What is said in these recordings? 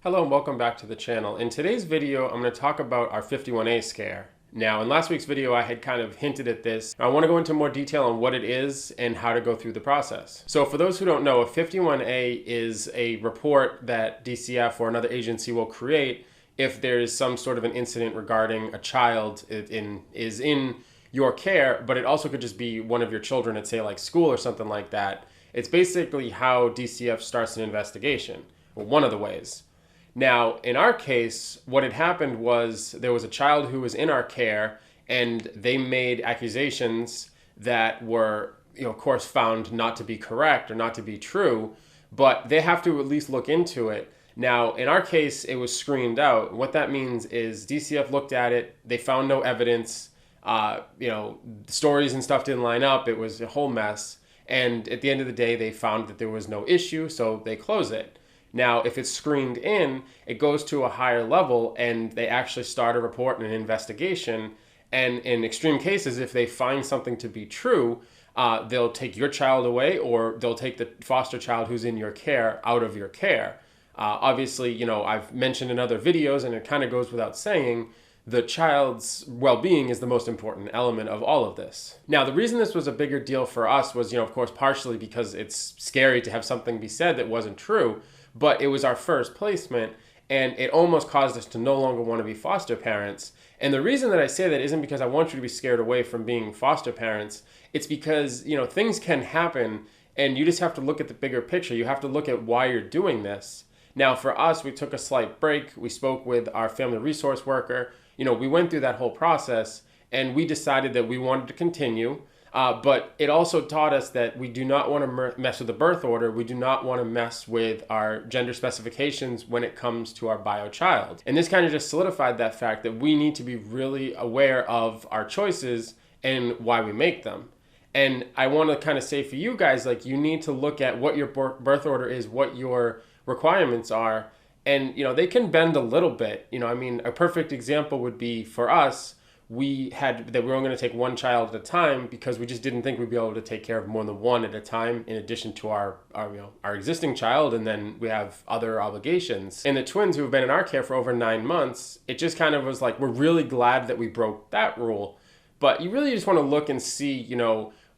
Hello and welcome back to the channel. In today's video, I'm going to talk about our 51A scare. Now, in last week's video, I had kind of hinted at this. I want to go into more detail on what it is and how to go through the process. So for those who don't know, a 51A is a report that DCF or another agency will create if there is some sort of an incident regarding a child is in your care, but it also could just be one of your children at, say, like school or something like that. It's basically how DCF starts an investigation, or one of the ways. Now, in our case, what had happened was there was a child who was in our care, and they made accusations that were, of course, found not to be correct or not to be true, but they have to at least look into it. Now, in our case, it was screened out. What that means is DCF looked at it, they found no evidence, stories and stuff didn't line up, it was a whole mess, and at the end of the day, they found that there was no issue, so they close it. Now, if it's screened in, it goes to a higher level and they actually start a report and an investigation. And in extreme cases, if they find something to be true, they'll take your child away, or they'll take the foster child who's in your care out of your care. Obviously, I've mentioned in other videos, and it kind of goes without saying, the child's well-being is the most important element of all of this. Now, the reason this was a bigger deal for us was, of course, partially because it's scary to have something be said that wasn't true, but it was our first placement, and it almost caused us to no longer want to be foster parents. And the reason that I say that isn't because I want you to be scared away from being foster parents. It's because, things can happen, and you just have to look at the bigger picture. You have to look at why you're doing this. Now, for us, we took a slight break. We spoke with our family resource worker. We went through that whole process, and we decided that we wanted to continue. But it also taught us that we do not want to mess with the birth order. We do not want to mess with our gender specifications when it comes to our bio child. And this kind of just solidified that fact that we need to be really aware of our choices and why we make them. And I want to kind of say for you guys, you need to look at what your birth order is, what your requirements are. And, they can bend a little bit. A perfect example would be for us, we were only going to take one child at a time because we just didn't think we'd be able to take care of more than one at a time in addition to our existing child, and then we have other obligations. And the twins who have been in our care for over 9 months, it just kind of was like, we're really glad that we broke that rule. But you really just want to look and see,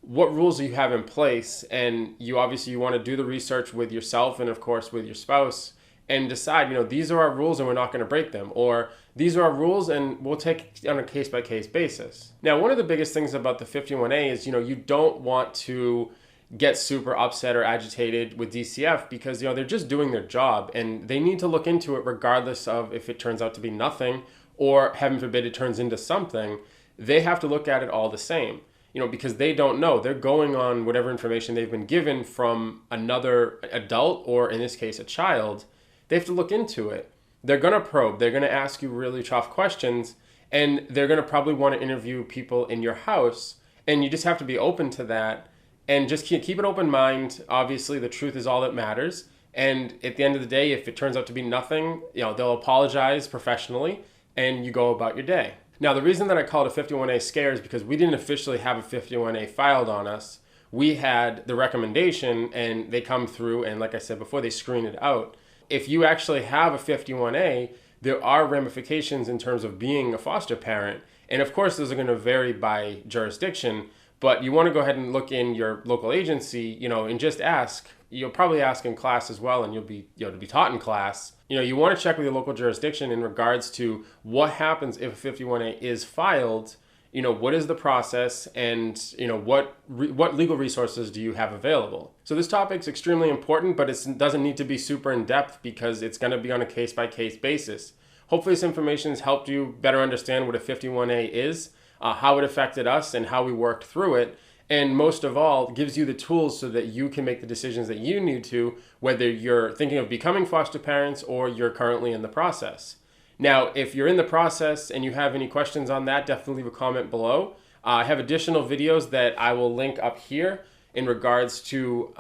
what rules do you have in place, and you want to do the research with yourself and of course with your spouse, and decide, these are our rules and we're not going to break them, or these are our rules and we'll take it on a case-by-case basis. Now, one of the biggest things about the 51A is, you don't want to get super upset or agitated with DCF because, they're just doing their job, and they need to look into it regardless of if it turns out to be nothing or, heaven forbid, it turns into something. They have to look at it all the same, because they don't know. They're going on whatever information they've been given from another adult, or in this case, a child. They have to look into it. They're going to probe. They're going to ask you really tough questions, and they're going to probably want to interview people in your house, and you just have to be open to that and just keep an open mind. Obviously, the truth is all that matters, and at the end of the day, if it turns out to be nothing, they'll apologize professionally, and you go about your day. Now, the reason that I call it a 51A scare is because we didn't officially have a 51A filed on us. We had the recommendation, and they come through, and like I said before, they screen it out. If you actually have a 51A, there are ramifications in terms of being a foster parent. And of course, those are going to vary by jurisdiction, but you want to go ahead and look in your local agency, and just ask. You'll probably ask in class as well, and you'll be, to be taught in class. You want to check with your local jurisdiction in regards to what happens if a 51A is filed. What is the process, and, what legal resources do you have available? So this topic's extremely important, but it doesn't need to be super in-depth because it's going to be on a case-by-case basis. Hopefully this information has helped you better understand what a 51A is, how it affected us, and how we worked through it. And most of all, gives you the tools so that you can make the decisions that you need to, whether you're thinking of becoming foster parents or you're currently in the process. Now, if you're in the process and you have any questions on that, definitely leave a comment below. I have additional videos that I will link up here in regards to,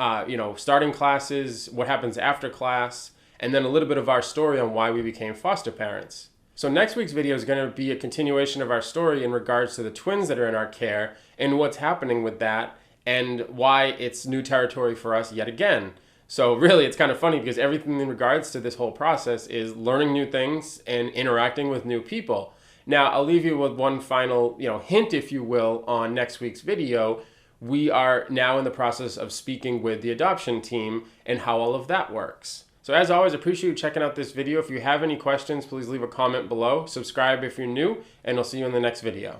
starting classes, what happens after class, and then a little bit of our story on why we became foster parents. So next week's video is going to be a continuation of our story in regards to the twins that are in our care and what's happening with that and why it's new territory for us yet again. So really, it's kind of funny because everything in regards to this whole process is learning new things and interacting with new people. Now, I'll leave you with one final, hint, if you will, on next week's video. We are now in the process of speaking with the adoption team and how all of that works. So as always, I appreciate you checking out this video. If you have any questions, please leave a comment below. Subscribe if you're new, and I'll see you in the next video.